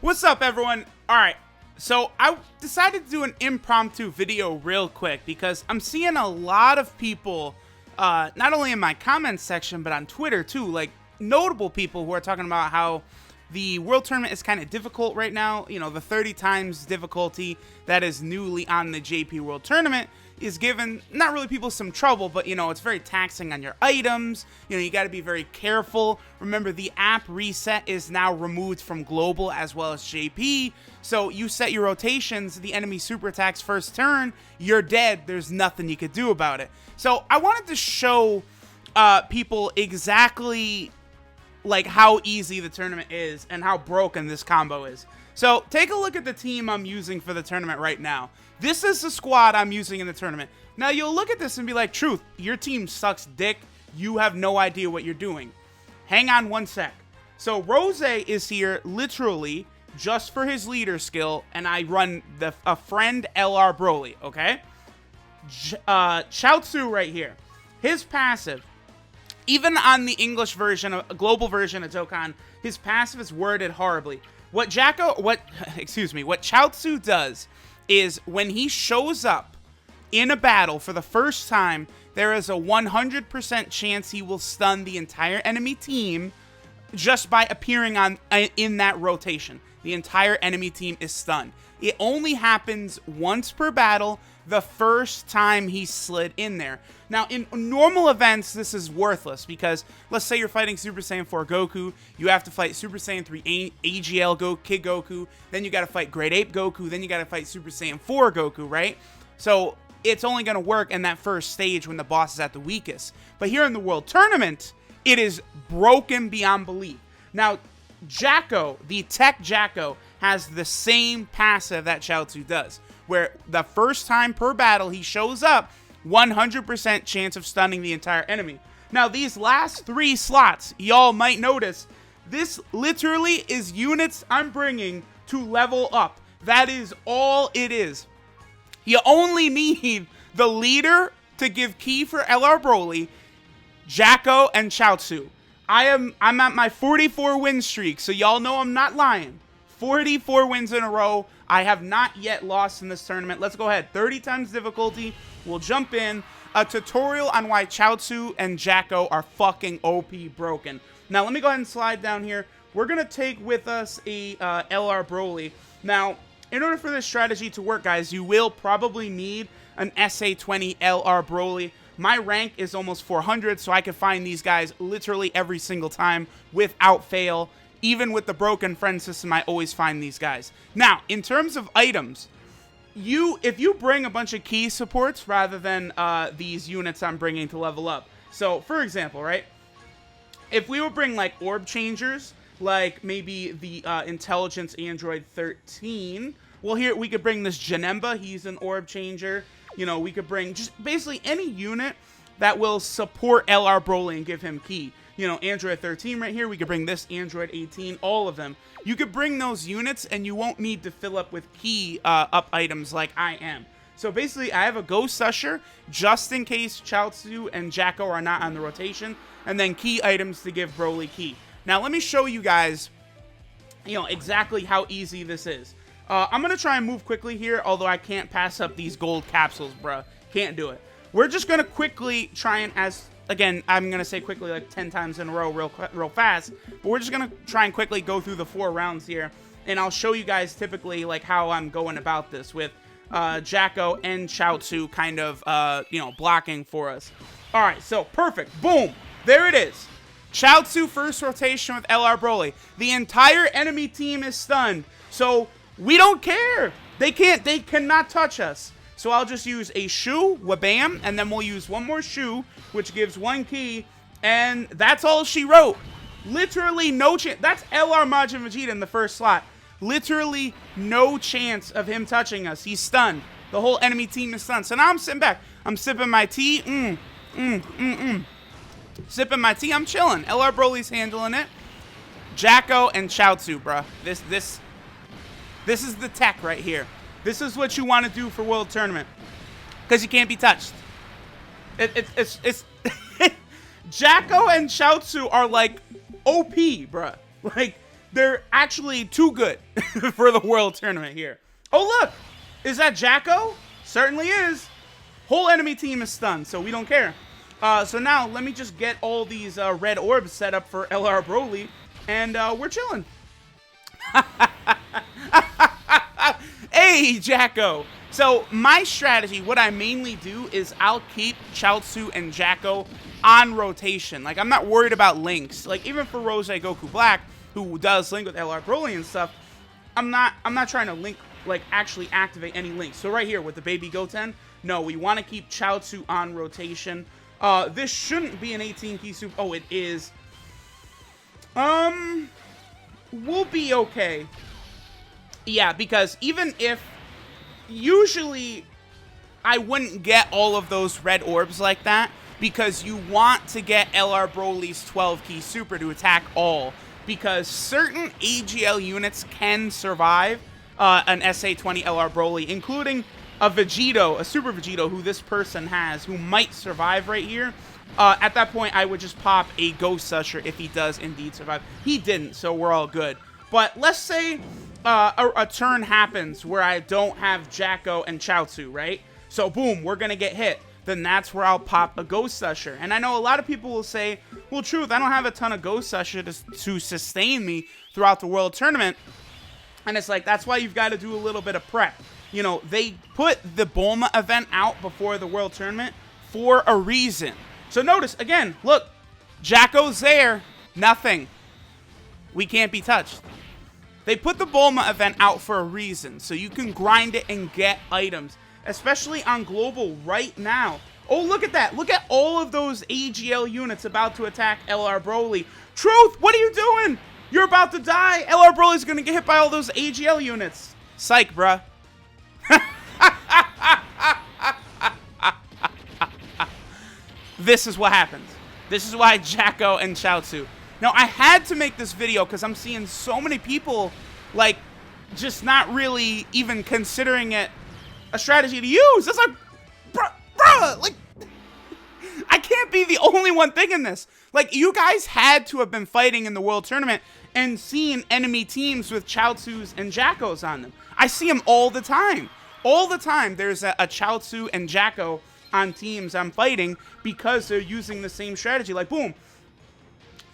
What's up, everyone? Alright, so I decided to do an impromptu video real quick because I'm seeing a lot of people, not only in my comments section, but on Twitter too, like notable people who are talking about how the World Tournament is kind of difficult right now. You know, the 30 times difficulty that is newly on the JP World Tournament is giving not really people some trouble, but you know, it's very taxing on your items. You know, you got to be very careful. Remember, the app reset is now removed from global as well as JP. So you set your rotations, the enemy super attacks first turn, you're dead. There's nothing you could do about it. So I wanted to show people exactly like how easy the tournament is and how broken this combo is. So take a look at the team I'm using for the tournament right now. This is the squad I'm using in the tournament. Now you'll look at this and be like, Truth, your team sucks dick. You have no idea what you're doing. Hang on one sec. So Rose is here literally just for his leader skill, and I run a friend LR Broly, okay? CHIAOTZU right here. His passive, even on the English version, a global version of Dokkan, his passive is worded horribly. What CHIAOTZU does is when he shows up in a battle for the first time, there is a 100% chance he will stun the entire enemy team just by appearing in that rotation. The entire enemy team is stunned. It only happens once per battle, the first time he slid in there. Now, in normal events, this is worthless because let's say you're fighting Super Saiyan 4 Goku, you have to fight Super Saiyan 3 AGL Kid Goku, then you got to fight Great Ape Goku, then you got to fight Super Saiyan 4 Goku, right? So it's only going to work in that first stage when the boss is at the weakest. But here in the World Tournament, it is broken beyond belief. Now, JACO, the tech JACO, has the same passive that CHIAOTZU does, where the first time per battle he shows up, 100% chance of stunning the entire enemy. Now, these last 3 slots, y'all might notice, this literally is units I'm bringing to level up. That is all it is. You only need the leader to give key for LR Broly, JACO, and CHIAOTZU. I'm at my 44 win streak, so y'all know I'm not lying. 44 wins in a row. I have not yet lost in this tournament. Let's go ahead. 30 times difficulty. We'll jump in. A tutorial on why CHIAOTZU and JACO are fucking OP broken. Now, let me go ahead and slide down here. We're going to take with us a LR Broly. Now, in order for this strategy to work, guys, you will probably need an SA20 LR Broly. My rank is almost 400, so I can find these guys literally every single time without fail. Even with the broken friend system, I always find these guys. Now, in terms of items, if you bring a bunch of key supports rather than these units I'm bringing to level up. So, for example, right? If we would bring, like, orb changers, like maybe the Intelligence Android 13, well, here, we could bring this Janemba. He's an orb changer. You know, we could bring just basically any unit that will support LR Broly and give him key. You know, Android 13 right here. We could bring this Android 18, all of them. You could bring those units and you won't need to fill up with key up items like I am. So basically, I have a Ghost Usher just in case CHIAOTZU and JACO are not on the rotation, and then key items to give Broly key. Now, let me show you guys, you know, exactly how easy this is. I'm going to try and move quickly here, although I can't pass up these gold capsules, bruh. Can't do it. We're just going to quickly try and, again, I'm going to say quickly like 10 times in a row real fast, but we're just going to try and quickly go through the 4 rounds here, and I'll show you guys typically like how I'm going about this with JACO and CHIAOTZU kind of, you know, blocking for us. All right, so perfect. Boom. There it is. CHIAOTZU first rotation with LR Broly. The entire enemy team is stunned, so we don't care. They cannot touch us. So I'll just use a Shu, wabam, and then we'll use one more Shu, which gives 1 key, and that's all she wrote. Literally no chance. That's LR Majin Vegeta in the first slot. Literally no chance of him touching us. He's stunned. The whole enemy team is stunned. So now I'm sitting back. I'm sipping my tea. Sipping my tea. I'm chilling. LR Broly's handling it. JACO and CHIAOTZU, bruh. This is the tech right here. This is what you want to do for World Tournament. Because you can't be touched. It's JACO and CHIAOTZU are like OP, bruh. Like, they're actually too good for the world tournament here. Oh, look. Is that JACO? Certainly is. Whole enemy team is stunned, so we don't care. So now, let me just get all these red orbs set up for LR Broly, and we're chilling. Hey, JACO. So my strategy, what I mainly do is I'll keep CHIAOTZU and JACO on rotation. Like, I'm not worried about links. Like, even for Rose Goku Black, who does link with LR Broly and stuff, I'm not trying to link, like, actually activate any links. So right here with the Baby Goten, no, we want to keep CHIAOTZU on rotation. This shouldn't be an 18 key super. Oh, it is. We'll be okay. Yeah, because even if usually I wouldn't get all of those red orbs like that, because you want to get LR Broly's 12 key super to attack all, because certain AGL units can survive an SA20 LR Broly, including a Vegito, a Super Vegito, who this person has, who might survive right here. At that point, I would just pop a Ghost Usher if he does indeed survive. He didn't, so we're all good. But let's say a turn happens where I don't have JACO and CHIAOTZU, right? So boom, we're gonna get hit. Then that's where I'll pop a Ghost Usher. And I know a lot of people will say, well, Truth, I don't have a ton of Ghost Usher to sustain me throughout the World Tournament. And it's like, that's why you've got to do a little bit of prep. You know, they put the Bulma event out before the World Tournament for a reason. So notice, again, look, JACO's there, nothing. We can't be touched. They put the Bulma event out for a reason, so you can grind it and get items, especially on Global right now. Oh, look at that. Look at all of those AGL units about to attack LR Broly. Truth, what are you doing? You're about to die. LR Broly's going to get hit by all those AGL units. Psych, bruh. This is what happens. This is why JACO and CHIAOTZU. Now, I had to make this video because I'm seeing so many people, like, just not really even considering it a strategy to use. It's like, bruh, like, I can't be the only one thinking this. Like, you guys had to have been fighting in the World Tournament and seen enemy teams with CHIAOTZUs and JACOs on them. I see them all the time. All the time, there's a CHIAOTZU and JACO on teams I'm fighting because they're using the same strategy. Like, boom.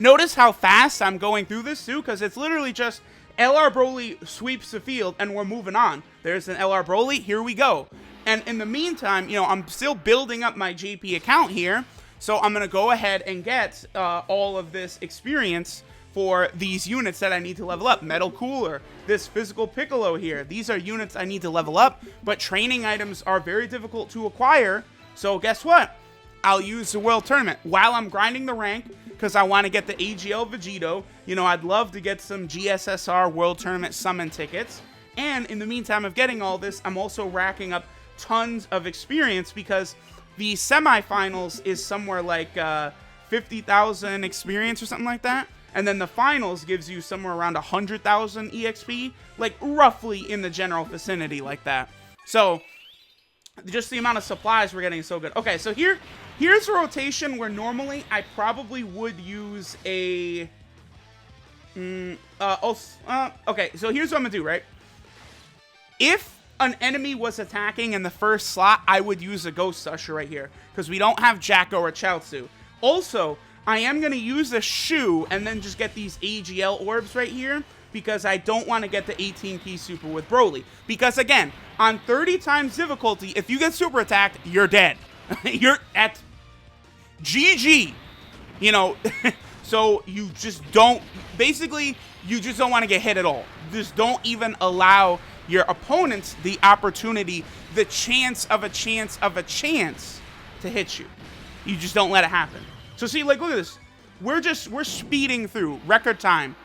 Notice how fast I'm going through this, too, because it's literally just LR Broly sweeps the field, and we're moving on. There's an LR Broly. Here we go. And in the meantime, you know, I'm still building up my JP account here, so I'm going to go ahead and get all of this experience for these units that I need to level up. Metal Cooler, this Physical Piccolo here. These are units I need to level up, but training items are very difficult to acquire, so guess what? I'll use the World Tournament while I'm grinding the rank, because I want to get the AGL Vegito. You know, I'd love to get some GSSR World Tournament summon tickets. And in the meantime of getting all this, I'm also racking up tons of experience because the semifinals is somewhere like 50,000 experience or something like that. And then the finals gives you somewhere around 100,000 EXP, like roughly in the general vicinity like that. So just the amount of supplies we're getting is so good. Okay, so here's a rotation where normally I probably would use a... okay, so here's what I'm going to do, right? If an enemy was attacking in the first slot, I would use a Ghost Usher right here, because we don't have JACO or CHIAOTZU. Also, I am going to use a Shoe and then just get these AGL orbs right here, because I don't want to get the 18 key super with Broly. Because again, on 30 times difficulty, if you get super attacked, you're dead. You're at GG. You know, so you just don't, basically, you just don't want to get hit at all. Just don't even allow your opponents the opportunity, the chance of a chance of a chance to hit you. You just don't let it happen. So see, like, look at this. We're speeding through record time.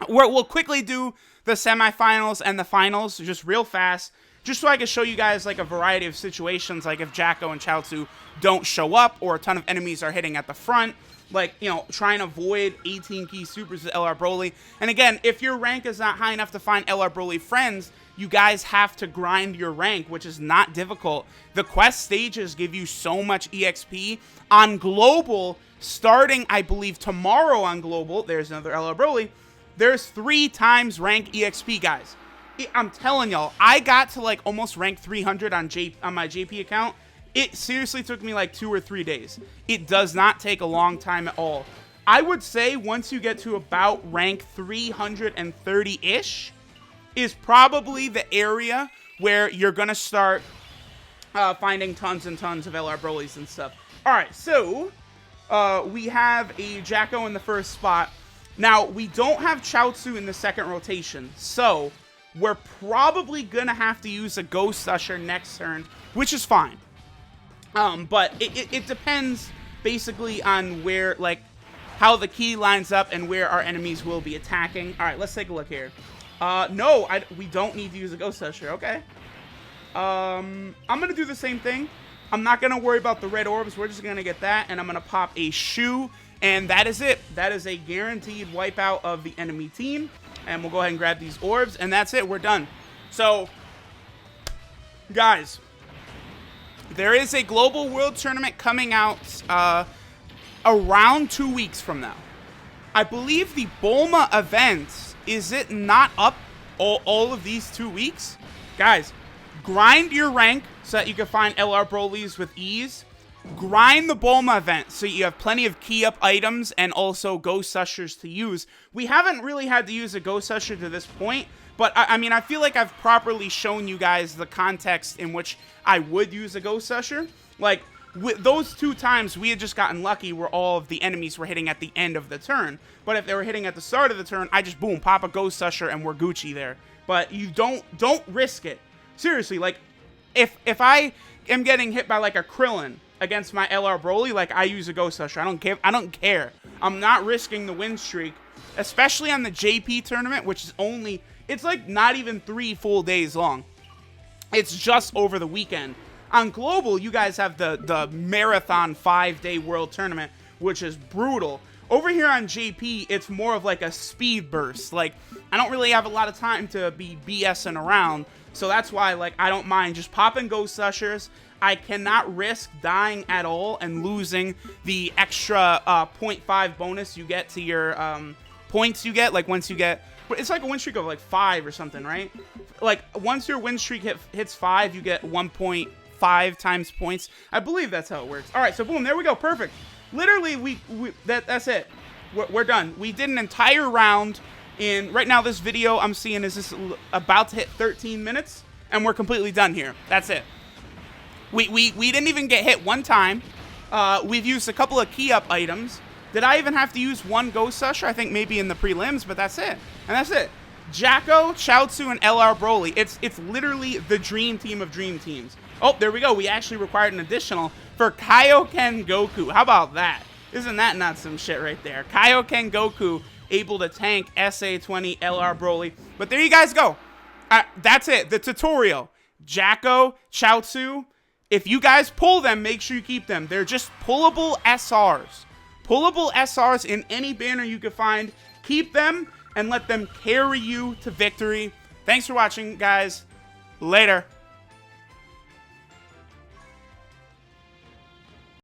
We'll quickly do the semifinals and the finals just real fast, just so I can show you guys like a variety of situations, like if JACO and CHIAOTZU don't show up or a ton of enemies are hitting at the front, like, you know, try and avoid 18 key supers with LR Broly. And again, if your rank is not high enough to find LR Broly friends, you guys have to grind your rank, which is not difficult. The quest stages give you so much EXP on Global, starting, I believe, tomorrow on Global. There's another LR Broly. there's 3 times rank EXP, guys. I'm telling y'all, I got to like almost rank 300 on my JP account. It seriously took me like 2 or 3 days. It does not take a long time at all. I would say once you get to about rank 330-ish is probably the area where you're going to start finding tons and tons of LR Brolys and stuff. All right, so we have a JACO in the first spot. Now, we don't have CHIAOTZU in the second rotation, so we're probably going to have to use a Ghost Usher next turn, which is fine. But it depends basically on where, like, how the key lines up and where our enemies will be attacking. All right, let's take a look here. No, we don't need to use a Ghost Usher. Okay. I'm going to do the same thing. I'm not going to worry about the red orbs. We're just going to get that, and I'm going to pop a shoe, and that is it. That is a guaranteed wipeout of the enemy team, and we'll go ahead and grab these orbs, and that's it. We're done. So, guys, there is a Global World Tournament coming out around 2 weeks from now. I believe the Bulma event, is it not up all of these 2 weeks? Guys, grind your rank so that you can find LR Brolys with ease. Grind the Bulma event so you have plenty of key up items and also Ghost Ushers to use. We haven't really had to use a Ghost Usher to this point, but I mean, I feel like I've properly shown you guys the context in which I would use a Ghost Usher. Like, with those 2 times, we had just gotten lucky where all of the enemies were hitting at the end of the turn. But if they were hitting at the start of the turn, I just, boom, pop a Ghost Usher and we're Gucci there. But you don't risk it. Seriously, like, if I am getting hit by, like, a Krillin against my LR Broly, like, I use a Ghost Usher. I don't care. I'm not risking the win streak, especially on the JP tournament, which is only, it's like not even 3 full days long. It's just over the weekend. On Global, you guys have the marathon 5-day world tournament, which is brutal. Over here on JP, it's more of like a speed burst. Like, I don't really have a lot of time to be BSing around, so that's why, like, I don't mind just popping Ghost Ushers. I cannot risk dying at all and losing the extra 0.5 bonus you get to your points you get. Like, once you get, it's like a win streak of like 5 or something, right? Like, once your win streak hits 5, you get 1.5 times points. I believe that's how it works. All right, so boom, there we go, perfect. Literally, that's it. We're done. We did an entire round in, right now this video I'm seeing is this about to hit 13 minutes, and we're completely done here. That's it. We didn't even get hit one time. We've used a couple of key up items. Did I even have to use one Ghost Usher? I think maybe in the prelims, but that's it. And that's it. JACO, CHIAOTZU, and LR Broly. It's literally the dream team of dream teams. Oh, there we go. We actually required an additional for Kaioken Goku. How about that? Isn't that not some shit right there? Kaioken Goku able to tank SA-20 LR Broly. But there you guys go. That's it. The tutorial. JACO, CHIAOTZU. If you guys pull them, make sure you keep them. They're just pullable SRs. Pullable SRs in any banner you can find. Keep them and let them carry you to victory. Thanks for watching, guys. Later.